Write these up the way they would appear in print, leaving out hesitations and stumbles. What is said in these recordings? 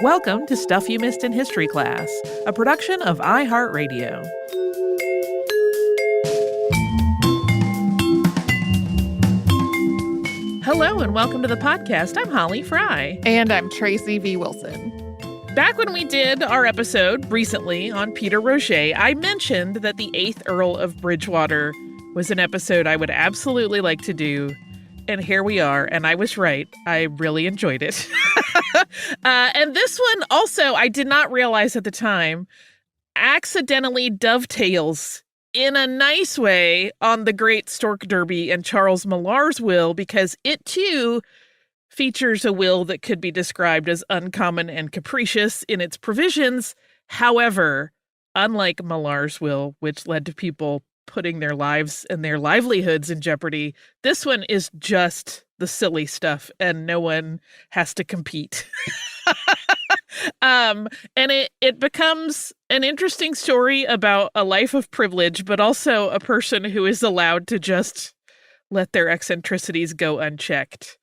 Welcome to Stuff You Missed in History Class, a production of iHeartRadio. Hello and welcome to the podcast. I'm Holly Fry. And I'm Tracy V. Wilson. Back when we did our episode recently on Peter Roget, I mentioned that the 8th Earl of Bridgewater was an episode I would absolutely like to do. And here we are, and I was right. I really enjoyed it. And this one also, I did not realize at the time, accidentally dovetails in a nice way on the Great Stork Derby and Charles Millar's will, because it too features a will that could be described as uncommon and capricious in its provisions. However, unlike Millar's will, which led to people putting their lives and their livelihoods in jeopardy, this one is just the silly stuff and no one has to compete. And it becomes an interesting story about a life of privilege, but also a person who is allowed to just let their eccentricities go unchecked.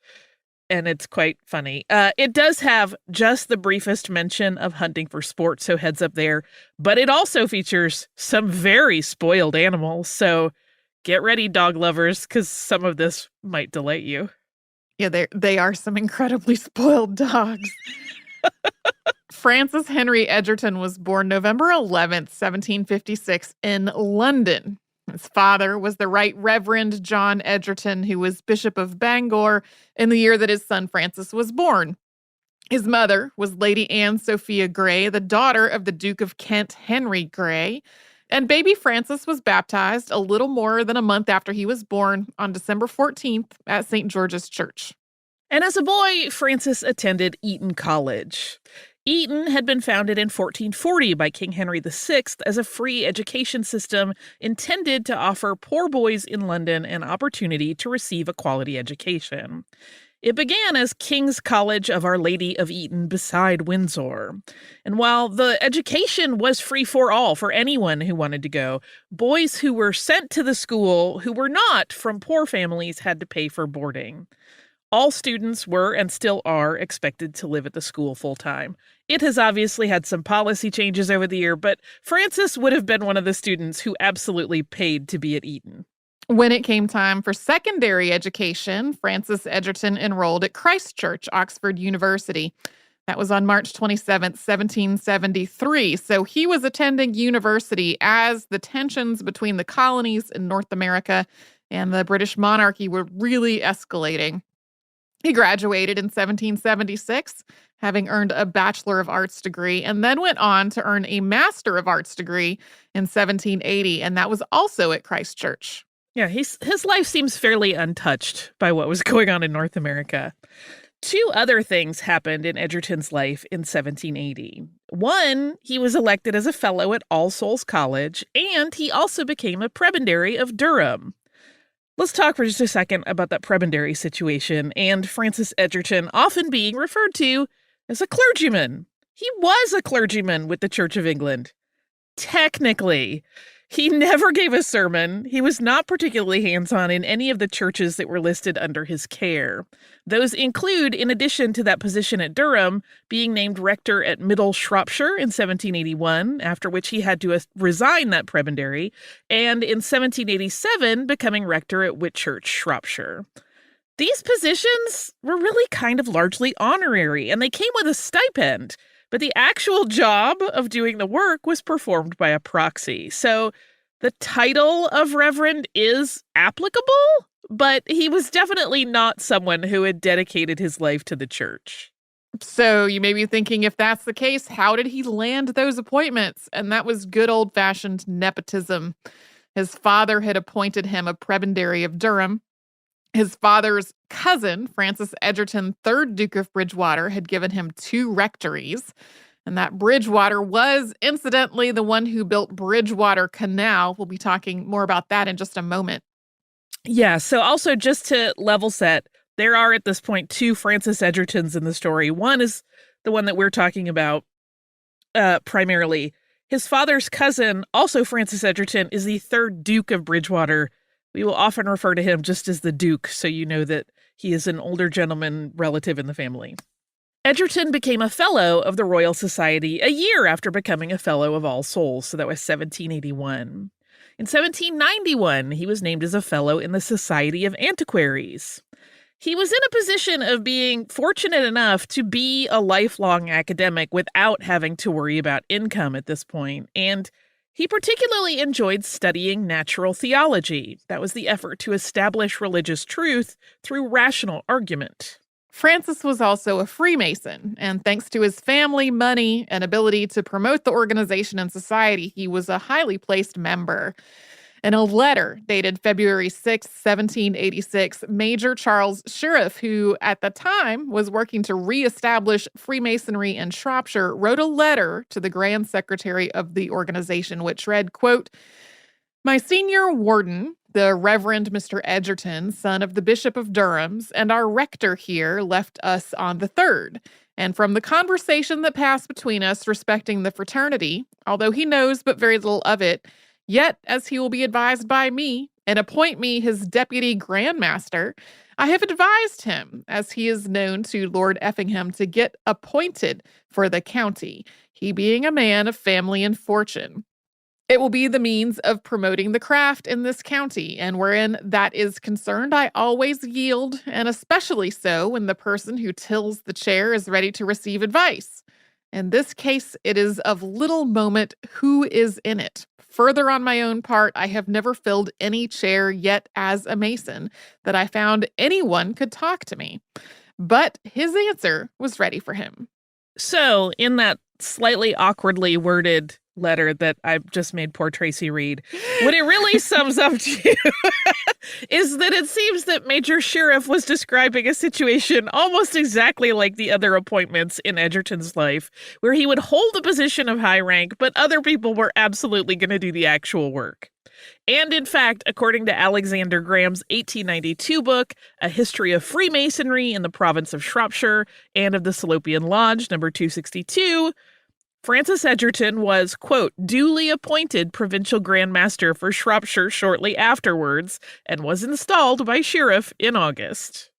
And it's quite funny. It does have just the briefest mention of hunting for sport, so heads up there. But it also features some very spoiled animals. So get ready, dog lovers, because some of this might delight you. Yeah, they are some incredibly spoiled dogs. Francis Henry Egerton was born November 11th, 1756 in London. His father was the Right Reverend John Egerton, who was Bishop of Bangor in the year that his son Francis was born. His mother was Lady Anne Sophia Grey, the daughter of the Duke of Kent, Henry Grey. And baby Francis was baptized a little more than a month after he was born on December 14th at St. George's Church. And as a boy, Francis attended Eton College. Eton had been founded in 1440 by King Henry VI as a free education system intended to offer poor boys in London an opportunity to receive a quality education. It began as King's College of Our Lady of Eton beside Windsor. And while the education was free for all, for anyone who wanted to go, boys who were sent to the school who were not from poor families had to pay for boarding. All students were and still are expected to live at the school full-time. It has obviously had some policy changes over the year, but Francis would have been one of the students who absolutely paid to be at Eton. When it came time for secondary education, Francis Egerton enrolled at Christ Church, Oxford University. That was on March 27th, 1773. So he was attending university as the tensions between the colonies in North America and the British monarchy were really escalating. He graduated in 1776, having earned a Bachelor of Arts degree, and then went on to earn a Master of Arts degree in 1780, and that was also at Christ Church. Yeah, his life seems fairly untouched by what was going on in North America. Two other things happened in Egerton's life in 1780. One, he was elected as a fellow at All Souls College, and he also became a prebendary of Durham. Let's talk for just a second about that prebendary situation and Francis Egerton often being referred to as a clergyman. He was a clergyman with the Church of England. Technically, he never gave a sermon. He was not particularly hands-on in any of the churches that were listed under his care. Those include, in addition to that position at Durham, being named rector at Middle Shropshire in 1781, after which he had to resign that prebendary, and in 1787 becoming rector at Whitchurch, Shropshire. These positions were really kind of largely honorary, and they came with a stipend. But the actual job of doing the work was performed by a proxy. So the title of Reverend is applicable, but he was definitely not someone who had dedicated his life to the church. So you may be thinking, if that's the case, how did he land those appointments? And that was good old-fashioned nepotism. His father had appointed him a prebendary of Durham. His father's cousin, Francis Egerton, 3rd Duke of Bridgewater, had given him 2 rectories. And that Bridgewater was, incidentally, the one who built Bridgewater Canal. We'll be talking more about that in just a moment. Yeah, so also just to level set, there are at this point 2 Francis Egertons in the story. One is the one that we're talking about primarily. His father's cousin, also Francis Egerton, is the 3rd Duke of Bridgewater. We will often refer to him just as the Duke, so you know that he is an older gentleman relative in the family. Egerton became a Fellow of the Royal Society a year after becoming a Fellow of All Souls, so that was 1781. In 1791, he was named as a Fellow in the Society of Antiquaries. He was in a position of being fortunate enough to be a lifelong academic without having to worry about income at this point, and he particularly enjoyed studying natural theology. That was the effort to establish religious truth through rational argument. Francis was also a Freemason, and thanks to his family, money, and ability to promote the organization and society, he was a highly placed member. In a letter dated February 6, 1786, Major Charles Sheriff, who at the time was working to reestablish Freemasonry in Shropshire, wrote a letter to the Grand Secretary of the organization, which read, quote, "My senior warden, the Reverend Mr. Egerton, son of the Bishop of Durham's, and our rector here left us on the 3rd. And from the conversation that passed between us respecting the fraternity, although he knows but very little of it, yet as he will be advised by me, and appoint me his deputy Grand Master, I have advised him, as he is known to Lord Effingham, to get appointed for the county, he being a man of family and fortune. It will be the means of promoting the craft in this county, and wherein that is concerned, I always yield, and especially so when the person who tills the chair is ready to receive advice. In this case, it is of little moment who is in it. Further, on my own part, I have never filled any chair yet as a Mason that I found anyone could talk to me." But his answer was ready for him. So, in that slightly awkwardly worded letter that I just made poor Tracy read, what it really sums up to is that it seems that Major Sheriff was describing a situation almost exactly like the other appointments in Egerton's life, where he would hold a position of high rank, but other people were absolutely going to do the actual work. And in fact, according to Alexander Graham's 1892 book, A History of Freemasonry in the Province of Shropshire and of the Salopian Lodge, number 262, Francis Egerton was, quote, duly appointed provincial Grand Master for Shropshire shortly afterwards and was installed by Sheriff in August.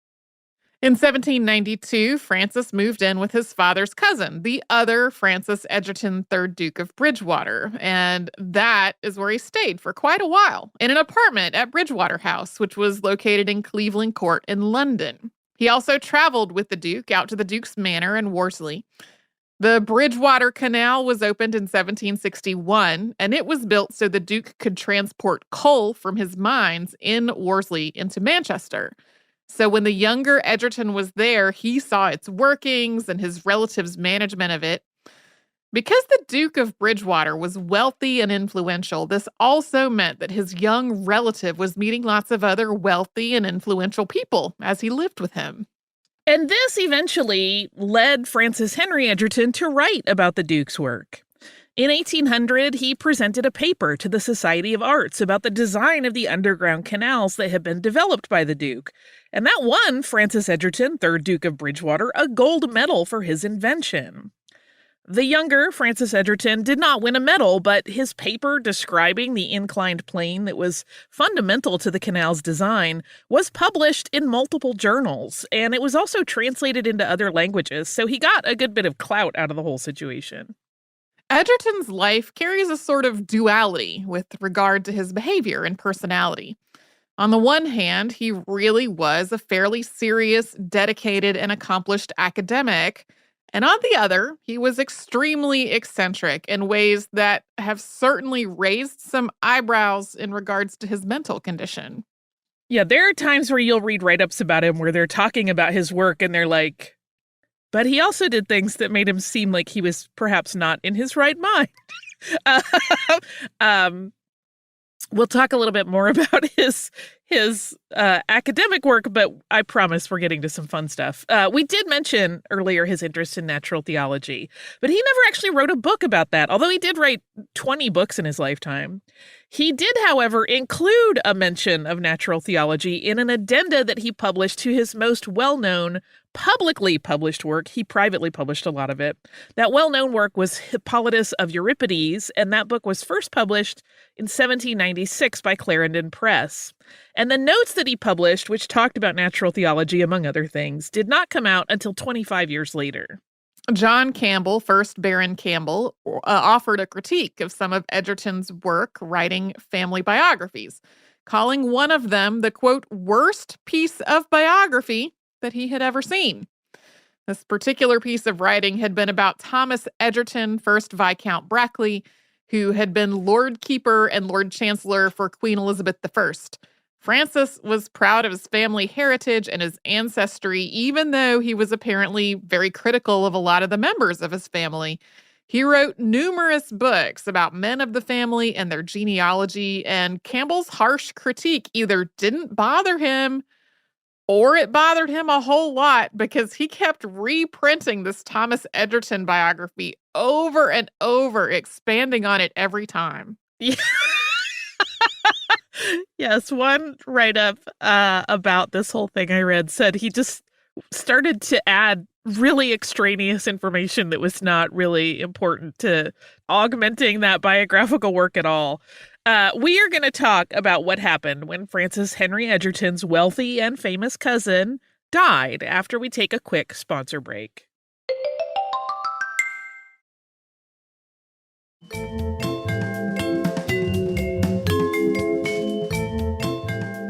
In 1792, Francis moved in with his father's cousin, the other Francis Egerton, 3rd Duke of Bridgewater, and that is where he stayed for quite a while, in an apartment at Bridgewater House, which was located in Cleveland Court in London. He also traveled with the Duke out to the Duke's Manor in Worsley. The Bridgewater Canal was opened in 1761, and it was built so the Duke could transport coal from his mines in Worsley into Manchester. So when the younger Egerton was there, he saw its workings and his relatives' management of it. Because the Duke of Bridgewater was wealthy and influential, this also meant that his young relative was meeting lots of other wealthy and influential people as he lived with him. And this eventually led Francis Henry Egerton to write about the Duke's work. In 1800, he presented a paper to the Society of Arts about the design of the underground canals that had been developed by the Duke. And that won Francis Egerton, 3rd Duke of Bridgewater, a gold medal for his invention. The younger Francis Egerton did not win a medal, but his paper describing the inclined plane that was fundamental to the canal's design was published in multiple journals, and it was also translated into other languages, so he got a good bit of clout out of the whole situation. Egerton's life carries a sort of duality with regard to his behavior and personality. On the one hand, he really was a fairly serious, dedicated, and accomplished academic. And on the other, he was extremely eccentric in ways that have certainly raised some eyebrows in regards to his mental condition. Yeah, there are times where you'll read write-ups about him where they're talking about his work and they're like, but he also did things that made him seem like he was perhaps not in his right mind. We'll talk a little bit more about his academic work, but I promise we're getting to some fun stuff. We did mention earlier his interest in natural theology, but he never actually wrote a book about that, although he did write 20 books in his lifetime. He did, however, include a mention of natural theology in an addenda that he published to his most well-known publicly published work. He privately published a lot of it. That well-known work was Hippolytus of Euripides, and that book was first published in 1796 by Clarendon Press. And the notes that he published, which talked about natural theology, among other things, did not come out until 25 years later. John Campbell, first Baron Campbell, offered a critique of some of Egerton's work writing family biographies, calling one of them the, quote, worst piece of biography that he had ever seen. This particular piece of writing had been about Thomas Egerton, 1st Viscount Brackley, who had been Lord Keeper and Lord Chancellor for Queen Elizabeth I. Francis was proud of his family heritage and his ancestry, even though he was apparently very critical of a lot of the members of his family. He wrote numerous books about men of the family and their genealogy, and Campbell's harsh critique either didn't bother him or it bothered him a whole lot because he kept reprinting this Thomas Egerton biography over and over, expanding on it every time. Yeah. Yes, one write-up about this whole thing I read said he just started to add really extraneous information that was not really important to augmenting that biographical work at all. We are going to talk about what happened when Francis Henry Egerton's wealthy and famous cousin died after we take a quick sponsor break.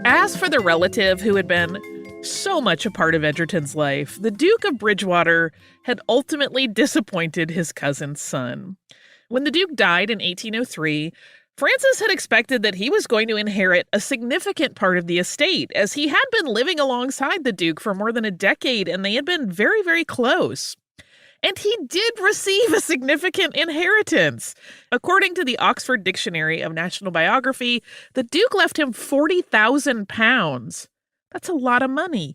As for the relative who had been so much a part of Egerton's life, the Duke of Bridgewater had ultimately disappointed his cousin's son. When the Duke died in 1803, Francis had expected that he was going to inherit a significant part of the estate, as he had been living alongside the Duke for more than a decade, and they had been very, very close. And he did receive a significant inheritance. According to the Oxford Dictionary of National Biography, the Duke left him £40,000. That's a lot of money.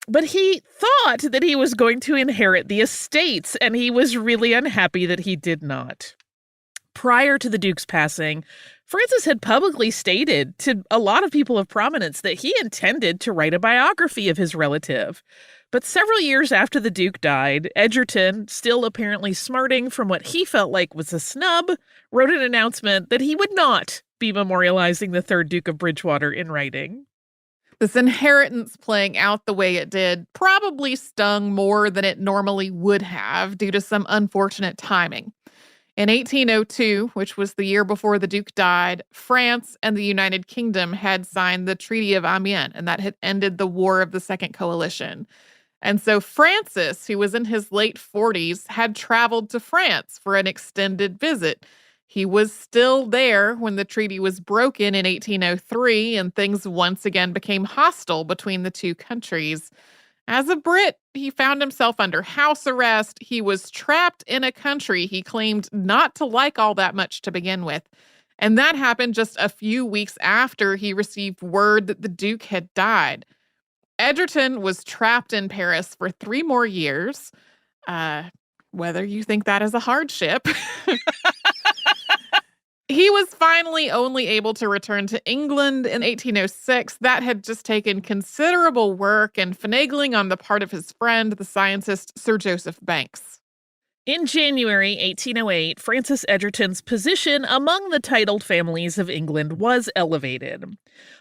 But he thought that he was going to inherit the estates, and he was really unhappy that he did not. Prior to the Duke's passing, Francis had publicly stated to a lot of people of prominence that he intended to write a biography of his relative. But several years after the Duke died, Egerton, still apparently smarting from what he felt like was a snub, wrote an announcement that he would not be memorializing the third Duke of Bridgewater in writing. This inheritance playing out the way it did probably stung more than it normally would have due to some unfortunate timing. In 1802, which was the year before the Duke died, France and the United Kingdom had signed the Treaty of Amiens, and that had ended the War of the Second Coalition. And so Francis, who was in his late 40s, had traveled to France for an extended visit. He was still there when the treaty was broken in 1803, and things once again became hostile between the two countries. As a Brit, he found himself under house arrest. He was trapped in a country he claimed not to like all that much to begin with. And that happened just a few weeks after he received word that the Duke had died. Egerton was trapped in Paris for 3 more years. Whether you think that is a hardship. He was finally only able to return to England in 1806. That had just taken considerable work and finagling on the part of his friend, the scientist Sir Joseph Banks. In January 1808, Francis Egerton's position among the titled families of England was elevated.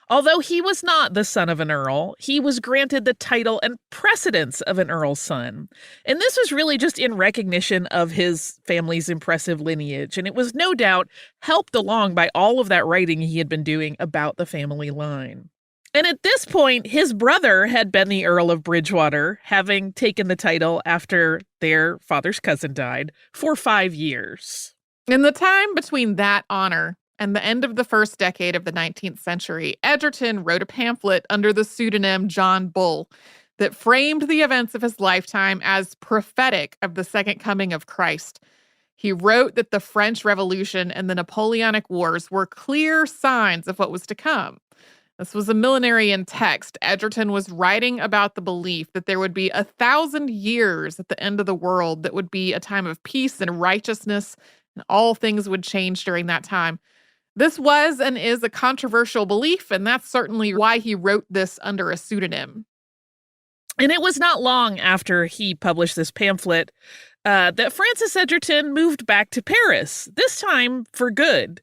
Although he was not the son of an earl, he was granted the title and precedence of an earl's son. And this was really just in recognition of his family's impressive lineage, and it was no doubt helped along by all of that writing he had been doing about the family line. And at this point, his brother had been the Earl of Bridgewater, having taken the title after their father's cousin died, for 5 years. In the time between that honor and the end of the first decade of the 19th century, Egerton wrote a pamphlet under the pseudonym John Bull that framed the events of his lifetime as prophetic of the second coming of Christ. He wrote that the French Revolution and the Napoleonic Wars were clear signs of what was to come. This was a millenarian text. Egerton was writing about the belief that there would be 1,000 years at the end of the world that would be a time of peace and righteousness, and all things would change during that time. This was and is a controversial belief, and that's certainly why he wrote this under a pseudonym. And it was not long after he published this pamphlet that Francis Egerton moved back to Paris, this time for good.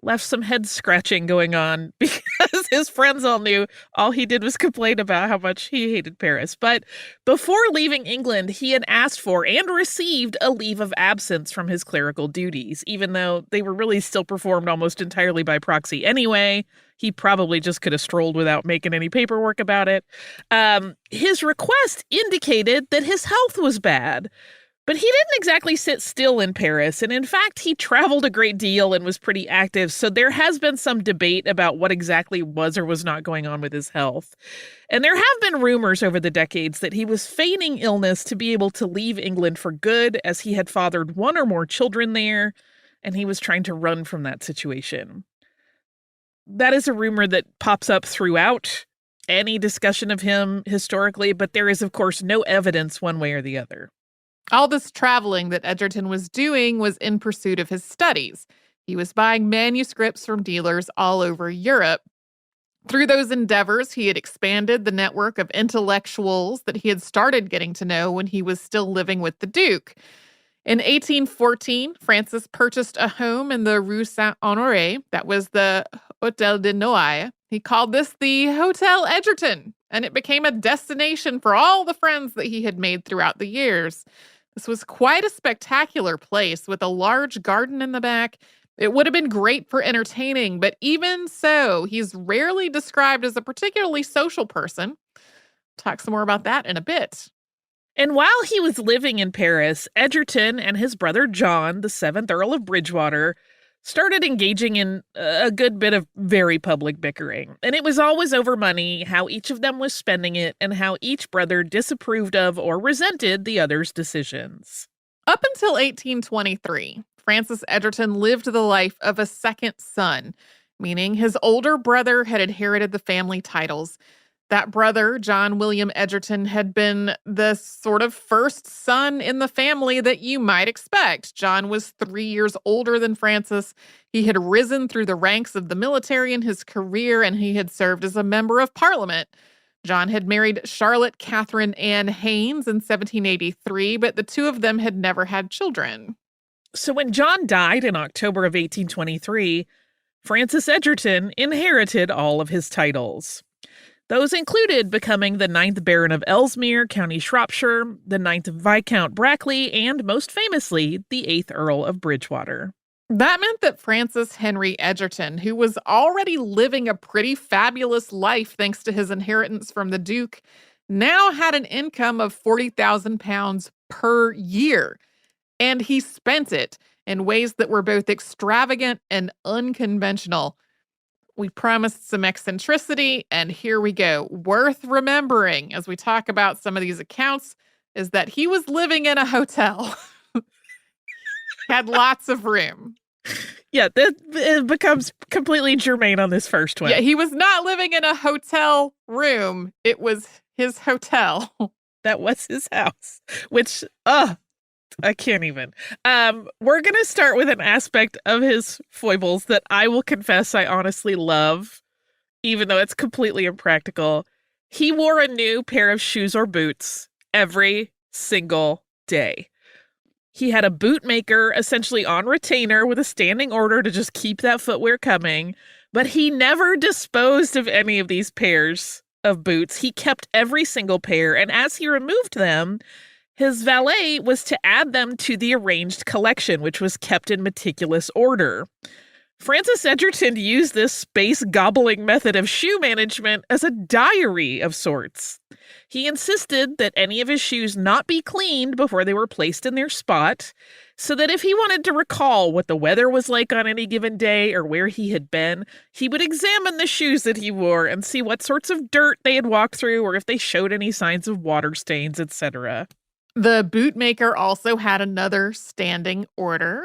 Left some head scratching going on because his friends all knew all he did was complain about how much he hated Paris. But before leaving England, he had asked for and received a leave of absence from his clerical duties, even though they were really still performed almost entirely by proxy anyway. He probably just could have strolled without making any paperwork about it. His request indicated that his health was bad. But he didn't exactly sit still in Paris, and in fact, he traveled a great deal and was pretty active, so there has been some debate about what exactly was or was not going on with his health. And there have been rumors over the decades that he was feigning illness to be able to leave England for good, as he had fathered one or more children there, and he was trying to run from that situation. That is a rumor that pops up throughout any discussion of him historically, but there is, of course, no evidence one way or the other. All this traveling that Egerton was doing was in pursuit of his studies. He was buying manuscripts from dealers all over Europe. Through those endeavors, he had expanded the network of intellectuals that he had started getting to know when he was still living with the Duke. In 1814, Francis purchased a home in the Rue Saint-Honoré. That was the Hôtel de Noailles. He called this the Hotel Egerton, and it became a destination for all the friends that he had made throughout the years. This was quite a spectacular place with a large garden in the back. It would have been great for entertaining, but even so, he's rarely described as a particularly social person. Talk some more about that in a bit. And while he was living in Paris, Egerton and his brother John, the 7th Earl of Bridgewater, started engaging in a good bit of very public bickering. And it was always over money, how each of them was spending it, and how each brother disapproved of or resented the other's decisions. Up until 1823, Francis Egerton lived the life of a second son, meaning his older brother had inherited the family titles. That brother, John William Egerton, had been the sort of first son in the family that you might expect. John was 3 years older than Francis. He had risen through the ranks of the military in his career, and he had served as a member of parliament. John had married Charlotte Catherine Anne Haynes in 1783, but the two of them had never had children. So when John died in October of 1823, Francis Egerton inherited all of his titles. Those included becoming the 9th Baron of Ellesmere, County Shropshire, the 9th Viscount Brackley, and most famously, the 8th Earl of Bridgewater. That meant that Francis Henry Egerton, who was already living a pretty fabulous life thanks to his inheritance from the Duke, now had an income of £40,000 per year. And he spent it in ways that were both extravagant and unconventional. We promised some eccentricity, and here we go. Worth remembering as we talk about some of these accounts is that he was living in a hotel. Had lots of room. Yeah, it becomes completely germane on this first one. Yeah, he was not living in a hotel room. It was his hotel. That was his house, which, I can't even. We're going to start with an aspect of his foibles that I will confess I honestly love, even though it's completely impractical. He wore a new pair of shoes or boots every single day. He had a bootmaker essentially on retainer with a standing order to just keep that footwear coming, but he never disposed of any of these pairs of boots. He kept every single pair, and as he removed them, his valet was to add them to the arranged collection, which was kept in meticulous order. Francis Egerton used this space-gobbling method of shoe management as a diary of sorts. He insisted that any of his shoes not be cleaned before they were placed in their spot, so that if he wanted to recall what the weather was like on any given day or where he had been, he would examine the shoes that he wore and see what sorts of dirt they had walked through or if they showed any signs of water stains, etc. The bootmaker also had another standing order,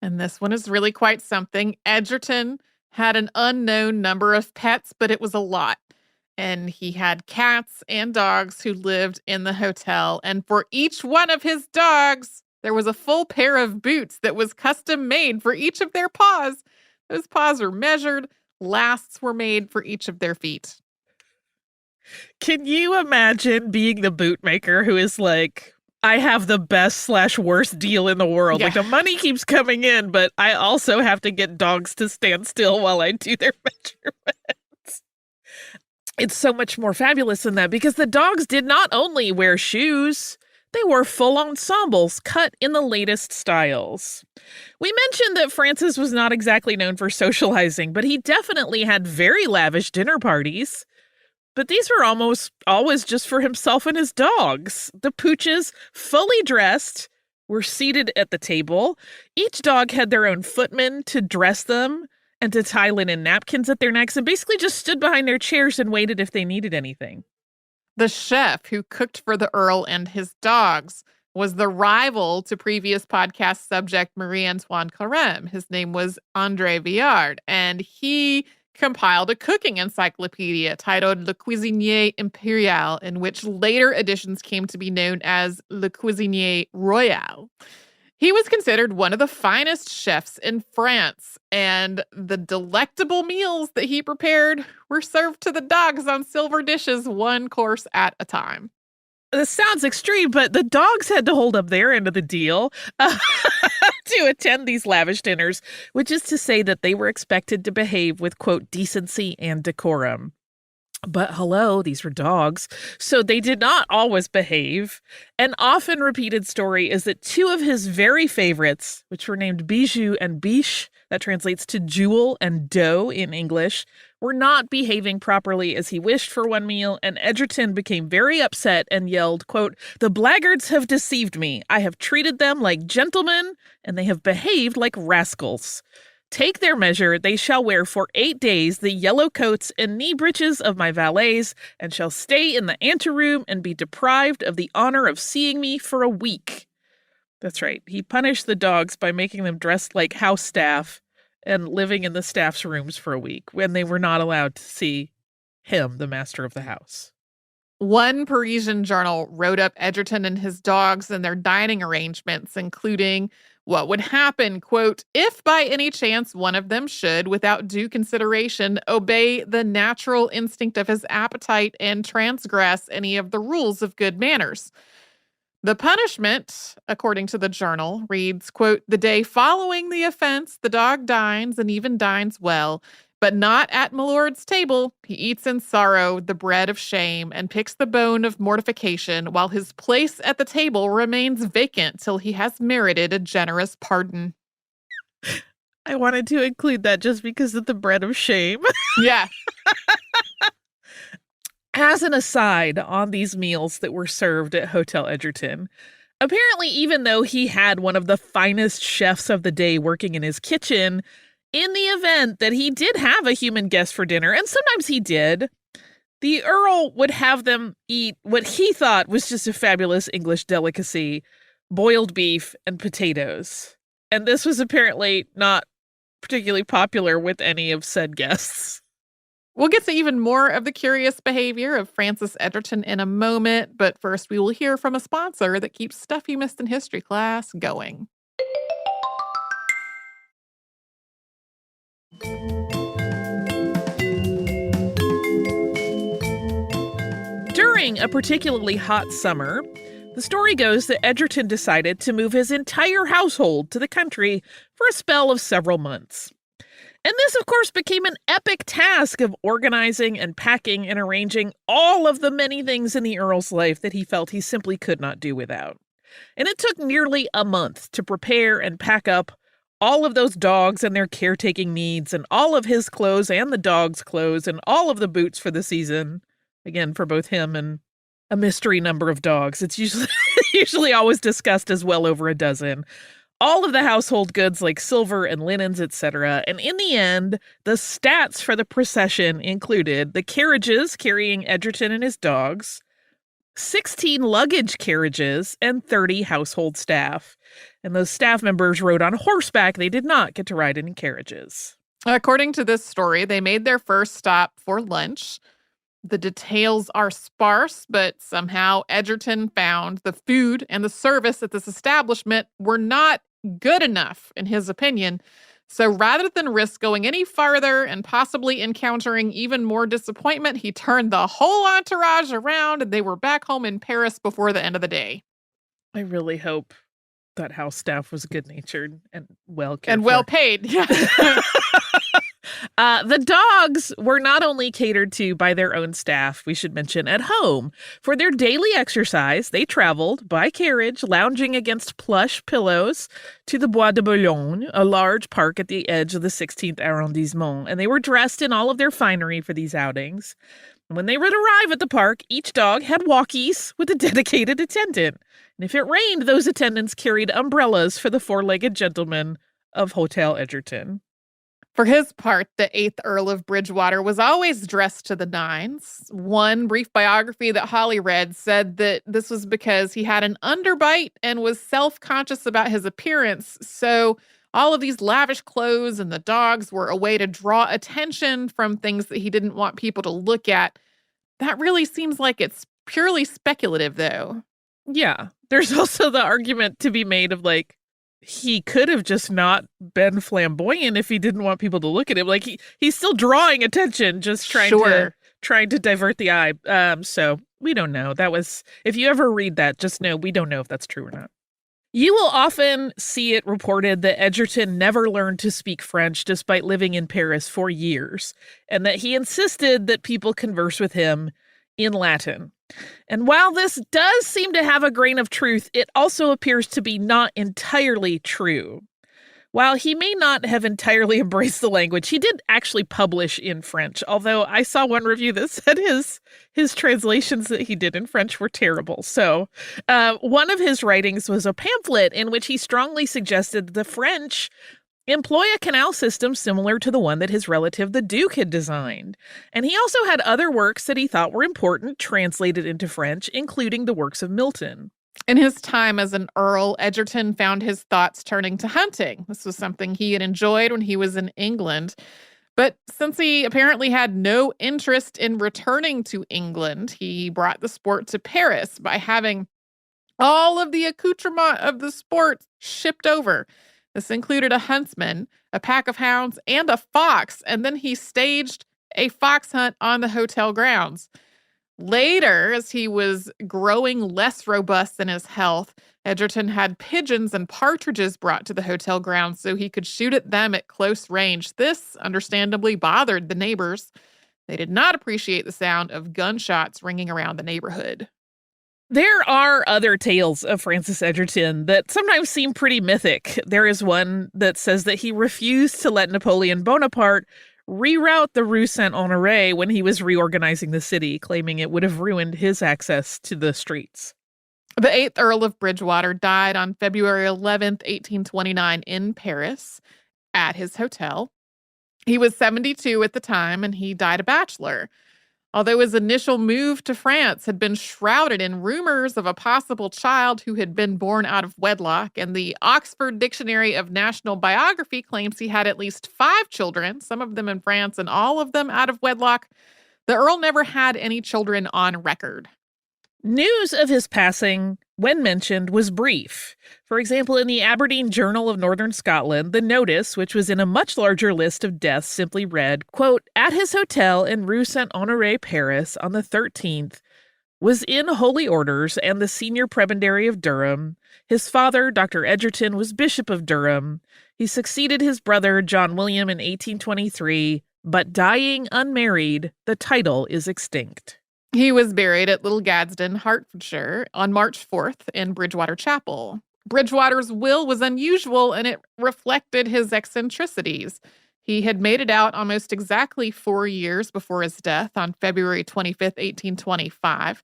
and this one is really quite something. Egerton had an unknown number of pets, but it was a lot. And he had cats and dogs who lived in the hotel. And for each one of his dogs, there was a full pair of boots that was custom made for each of their paws. Those paws were measured. Lasts were made for each of their feet. Can you imagine being the bootmaker who is like, I have the best/worst deal in the world. Yeah. Like the money keeps coming in, but I also have to get dogs to stand still while I do their measurements. It's so much more fabulous than that because the dogs did not only wear shoes, they wore full ensembles cut in the latest styles. We mentioned that Francis was not exactly known for socializing, but he definitely had very lavish dinner parties. But these were almost always just for himself and his dogs. The pooches, fully dressed, were seated at the table. Each dog had their own footman to dress them and to tie linen napkins at their necks and basically just stood behind their chairs and waited if they needed anything. The chef who cooked for the Earl and his dogs was the rival to previous podcast subject Marie-Antoine Carême. His name was André Viard, and he compiled a cooking encyclopedia titled Le Cuisinier Impérial, in which later editions came to be known as Le Cuisinier Royal. He was considered one of the finest chefs in France, and the delectable meals that he prepared were served to the dogs on silver dishes, one course at a time. This sounds extreme, but the dogs had to hold up their end of the deal to attend these lavish dinners, which is to say that they were expected to behave with, quote, decency and decorum. But hello, these were dogs, so they did not always behave. An often repeated story is that two of his very favorites, which were named Bijou and Biche, that translates to jewel and doe in English, were not behaving properly as he wished for one meal, and Egerton became very upset and yelled, quote, "The blackguards have deceived me. I have treated them like gentlemen, and they have behaved like rascals. Take their measure, they shall wear for 8 days the yellow coats and knee breeches of my valets, and shall stay in the anteroom and be deprived of the honor of seeing me for a week." That's right. He punished the dogs by making them dress like house staff and living in the staff's rooms for a week when they were not allowed to see him, the master of the house. One Parisian journal wrote up Egerton and his dogs and their dining arrangements, including what would happen, quote, if by any chance one of them should, without due consideration, obey the natural instinct of his appetite and transgress any of the rules of good manners. The punishment, according to the journal, reads, quote, the day following the offense, the dog dines and even dines well, but not at milord's table. He eats in sorrow the bread of shame and picks the bone of mortification, while his place at the table remains vacant till he has merited a generous pardon. I wanted to include that just because of the bread of shame. Yeah. As an aside on these meals that were served at Hotel Egerton, apparently even though he had one of the finest chefs of the day working in his kitchen, in the event that he did have a human guest for dinner, and sometimes he did, the Earl would have them eat what he thought was just a fabulous English delicacy, boiled beef and potatoes. And this was apparently not particularly popular with any of said guests. We'll get to even more of the curious behavior of Francis Egerton in a moment, but first we will hear from a sponsor that keeps Stuff You Missed in History Class going. During a particularly hot summer, the story goes that Egerton decided to move his entire household to the country for a spell of several months. And this, of course, became an epic task of organizing and packing and arranging all of the many things in the Earl's life that he felt he simply could not do without. And it took nearly a month to prepare and pack up all of those dogs and their caretaking needs, and all of his clothes and the dog's clothes, and all of the boots for the season. Again, for both him and a mystery number of dogs. It's usually always discussed as well over a dozen. All of the household goods like silver and linens, etc. And in the end, the stats for the procession included the carriages carrying Egerton and his dogs, 16 luggage carriages, and 30 household staff. And those staff members rode on horseback. They did not get to ride in carriages. According to this story, they made their first stop for lunch. The details are sparse, but somehow Egerton found the food and the service at this establishment were not good enough, in his opinion. So rather than risk going any farther and possibly encountering even more disappointment, he turned the whole entourage around and they were back home in Paris before the end of the day. I really hope that house staff was good-natured and well cared And for. well paid. Yeah. The dogs were not only catered to by their own staff, we should mention, at home. For their daily exercise, they traveled by carriage, lounging against plush pillows to the Bois de Boulogne, a large park at the edge of the 16th arrondissement, and they were dressed in all of their finery for these outings. When they would arrive at the park, each dog had walkies with a dedicated attendant. And if it rained, those attendants carried umbrellas for the four-legged gentlemen of Hotel Egerton. For his part, the 8th Earl of Bridgewater was always dressed to the nines. One brief biography that Holly read said that this was because he had an underbite and was self-conscious about his appearance. So all of these lavish clothes and the dogs were a way to draw attention from things that he didn't want people to look at. That really seems like it's purely speculative, though. Yeah. There's also the argument to be made of, like, he could have just not been flamboyant if he didn't want people to look at him. Like, he's still drawing attention, just trying to divert the eye. So we don't know. That was, if you ever read that, just know we don't know if that's true or not. You will often see it reported that Egerton never learned to speak French despite living in Paris for years, and that he insisted that people converse with him in Latin. And while this does seem to have a grain of truth, it also appears to be not entirely true. While he may not have entirely embraced the language, he did actually publish in French, although I saw one review that said his translations that he did in French were terrible. So one of his writings was a pamphlet in which he strongly suggested the French employ a canal system similar to the one that his relative the Duke had designed. And he also had other works that he thought were important translated into French, including the works of Milton. In his time as an earl, Egerton found his thoughts turning to hunting. This was something he had enjoyed when he was in England. But since he apparently had no interest in returning to England, he brought the sport to Paris by having all of the accoutrement of the sport shipped over. This included a huntsman, a pack of hounds, and a fox, and then he staged a fox hunt on the hotel grounds. Later, as he was growing less robust in his health, Egerton had pigeons and partridges brought to the hotel grounds so he could shoot at them at close range. This, understandably, bothered the neighbors. They did not appreciate the sound of gunshots ringing around the neighborhood. There are other tales of Francis Egerton that sometimes seem pretty mythic. There is one that says that he refused to let Napoleon Bonaparte reroute the Rue Saint-Honoré when he was reorganizing the city, claiming it would have ruined his access to the streets. The 8th Earl of Bridgewater died on February 11th, 1829 in Paris at his hotel. He was 72 at the time, and he died a bachelor. Although his initial move to France had been shrouded in rumors of a possible child who had been born out of wedlock, and the Oxford Dictionary of National Biography claims he had at least 5 children, some of them in France and all of them out of wedlock, the Earl never had any children on record. News of his passing, when mentioned, was brief. For example, in the Aberdeen Journal of Northern Scotland, the notice, which was in a much larger list of deaths, simply read, quote, "At his hotel in Rue Saint-Honoré, Paris, on the 13th, was in holy orders and the senior prebendary of Durham. His father, Dr. Egerton, was Bishop of Durham. He succeeded his brother, John William, in 1823, but dying unmarried, the title is extinct." He was buried at Little Gadsden, Hertfordshire, on March 4th in Bridgewater Chapel. Bridgewater's will was unusual, and it reflected his eccentricities. He had made it out almost exactly 4 years before his death on February 25th, 1825.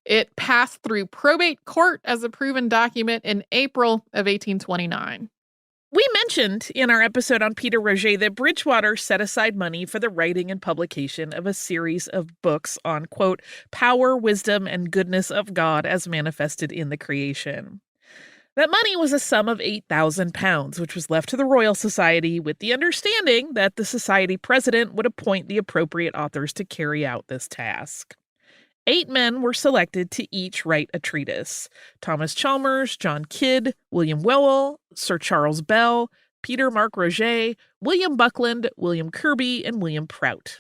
It passed through probate court as a proven document in April of 1829. We mentioned in our episode on Peter Roget that Bridgewater set aside money for the writing and publication of a series of books on, quote, power, wisdom, and goodness of God as manifested in the creation. That money was a sum of £8,000, which was left to the Royal Society with the understanding that the Society president would appoint the appropriate authors to carry out this task. 8 men were selected to each write a treatise: Thomas Chalmers, John Kidd, William Whewell, Sir Charles Bell, Peter Mark Roget, William Buckland, William Kirby, and William Prout.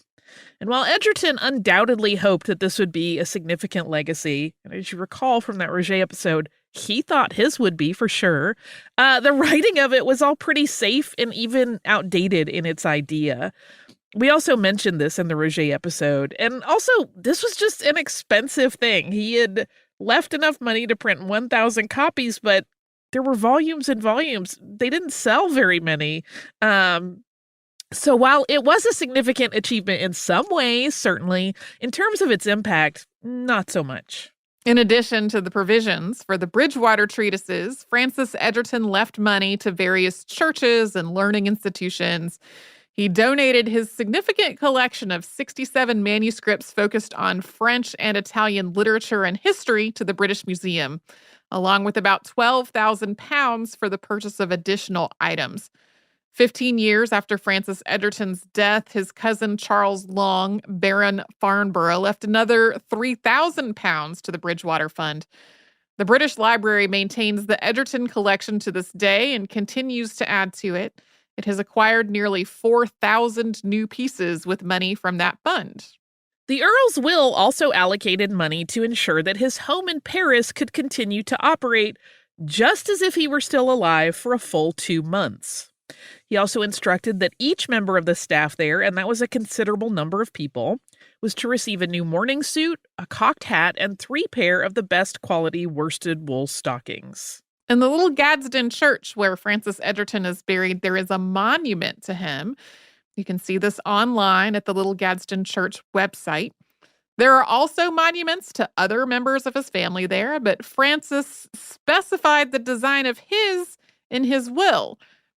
And while Egerton undoubtedly hoped that this would be a significant legacy, and as you recall from that Roget episode, he thought his would be for sure, the writing of it was all pretty safe and even outdated in its idea. We also mentioned this in the Roget episode. And also, this was just an expensive thing. He had left enough money to print 1,000 copies, but there were volumes and volumes. They didn't sell very many. So while it was a significant achievement in some ways, certainly, in terms of its impact, not so much. In addition to the provisions for the Bridgewater treatises, Francis Egerton left money to various churches and learning institutions. He donated his significant collection of 67 manuscripts focused on French and Italian literature and history to the British Museum, along with about £12,000 for the purchase of additional items. 15 years after Francis Egerton's death, his cousin Charles Long, Baron Farnborough, left another £3,000 to the Bridgewater Fund. The British Library maintains the Egerton collection to this day and continues to add to it. It has acquired nearly 4,000 new pieces with money from that fund. The Earl's will also allocated money to ensure that his home in Paris could continue to operate just as if he were still alive for a full 2 months. He also instructed that each member of the staff there, and that was a considerable number of people, was to receive a new morning suit, a cocked hat, and 3 pair of the best quality worsted wool stockings. In the Little Gadsden Church, where Francis Egerton is buried, there is a monument to him. You can see this online at the Little Gadsden Church website. There are also monuments to other members of his family there, but Francis specified the design of his in his will.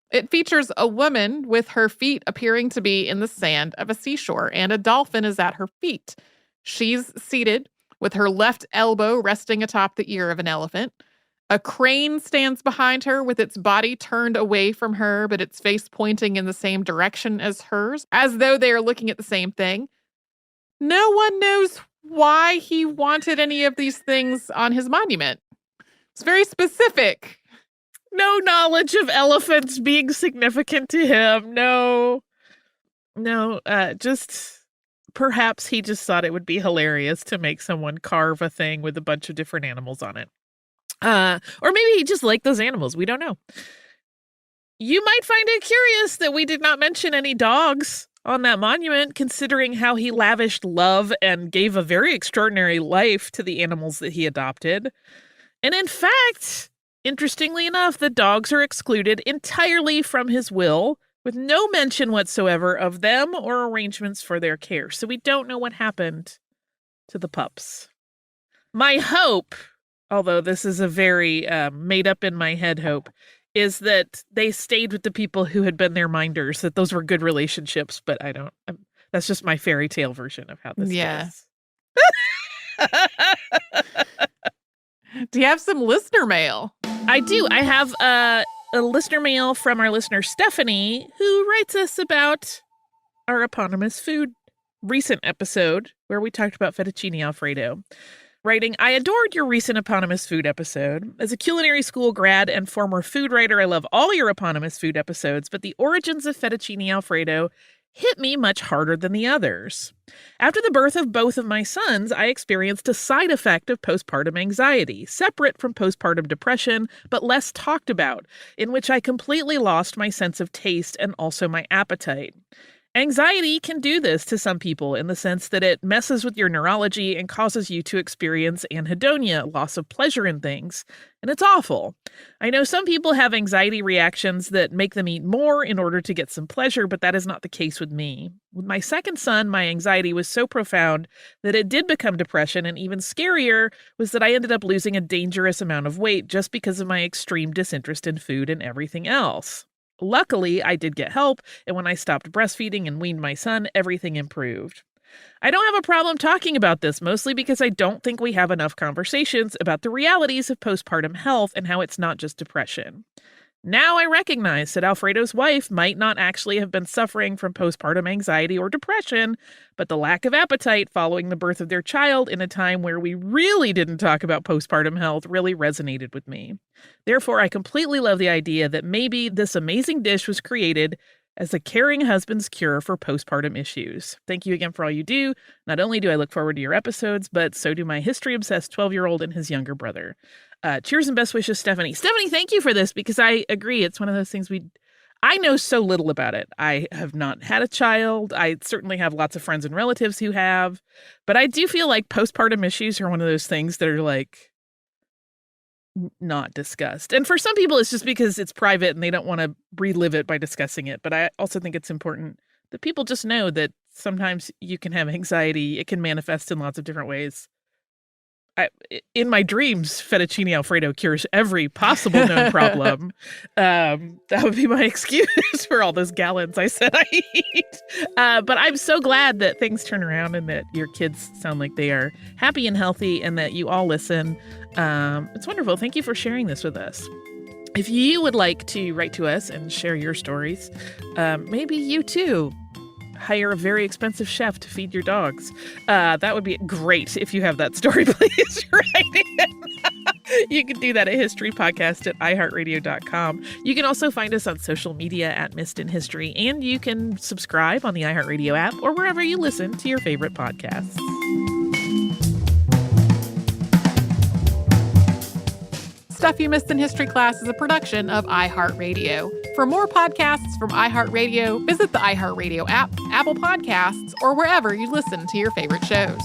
It features a woman with her feet appearing to be in the sand of a seashore, and a dolphin is at her feet. She's seated with her left elbow resting atop the ear of an elephant. A crane stands behind her with its body turned away from her, but its face pointing in the same direction as hers, as though they are looking at the same thing. No one knows why he wanted any of these things on his monument. It's very specific. No knowledge of elephants being significant to him. No, just perhaps he just thought it would be hilarious to make someone carve a thing with a bunch of different animals on it. Or maybe he just liked those animals. We don't know. You might find it curious that we did not mention any dogs on that monument, considering how he lavished love and gave a very extraordinary life to the animals that he adopted. And in fact, interestingly enough, the dogs are excluded entirely from his will, with no mention whatsoever of them or arrangements for their care. So we don't know what happened to the pups. My hope, although this is a very made up in my head hope, is that they stayed with the people who had been their minders, that those were good relationships, but that's just my fairy tale version of how this goes. Do you have some listener mail? I do. I have a listener mail from our listener Stephanie, who writes us about our eponymous food recent episode where we talked about fettuccine alfredo. Writing, I adored your recent eponymous food episode. As a culinary school grad and former food writer, I love all your eponymous food episodes, but the origins of fettuccine alfredo hit me much harder than the others. After the birth of both of my sons, I experienced a side effect of postpartum anxiety, separate from postpartum depression, but less talked about, in which I completely lost my sense of taste and also my appetite. Anxiety can do this to some people in the sense that it messes with your neurology and causes you to experience anhedonia, loss of pleasure in things, and it's awful. I know some people have anxiety reactions that make them eat more in order to get some pleasure, but that is not the case with me. With my second son, my anxiety was so profound that it did become depression, and even scarier was that I ended up losing a dangerous amount of weight just because of my extreme disinterest in food and everything else. Luckily, I did get help, and when I stopped breastfeeding and weaned my son, everything improved. I don't have a problem talking about this, mostly because I don't think we have enough conversations about the realities of postpartum health and how it's not just depression. Now I recognize that Alfredo's wife might not actually have been suffering from postpartum anxiety or depression, but the lack of appetite following the birth of their child in a time where we really didn't talk about postpartum health really resonated with me. Therefore, I completely love the idea that maybe this amazing dish was created as a caring husband's cure for postpartum issues. Thank you again for all you do. Not only do I look forward to your episodes, but so do my history-obsessed 12-year-old and his younger brother. Cheers and best wishes, Stephanie. Stephanie, thank you for this, because I agree. It's one of those things I know so little about it. I have not had a child. I certainly have lots of friends and relatives who have, but I do feel like postpartum issues are one of those things that are like not discussed. And for some people, it's just because it's private and they don't want to relive it by discussing it. But I also think it's important that people just know that sometimes you can have anxiety. It can manifest in lots of different ways. In my dreams, fettuccine Alfredo cures every possible known problem. That would be my excuse for all those gallons I said I eat. But I'm so glad that things turn around and that your kids sound like they are happy and healthy and that you all listen. It's wonderful. Thank you for sharing this with us. If you would like to write to us and share your stories, maybe you too hire a very expensive chef to feed your dogs. That would be great if you have that story. Please write it. You can do that at historypodcast@iheartradio.com. You can also find us on social media at Missed in History, and you can subscribe on the iHeartRadio app or wherever you listen to your favorite podcasts. Stuff You Missed in History Class is a production of iHeartRadio. For more podcasts from iHeartRadio, visit the iHeartRadio app, Apple Podcasts, or wherever you listen to your favorite shows.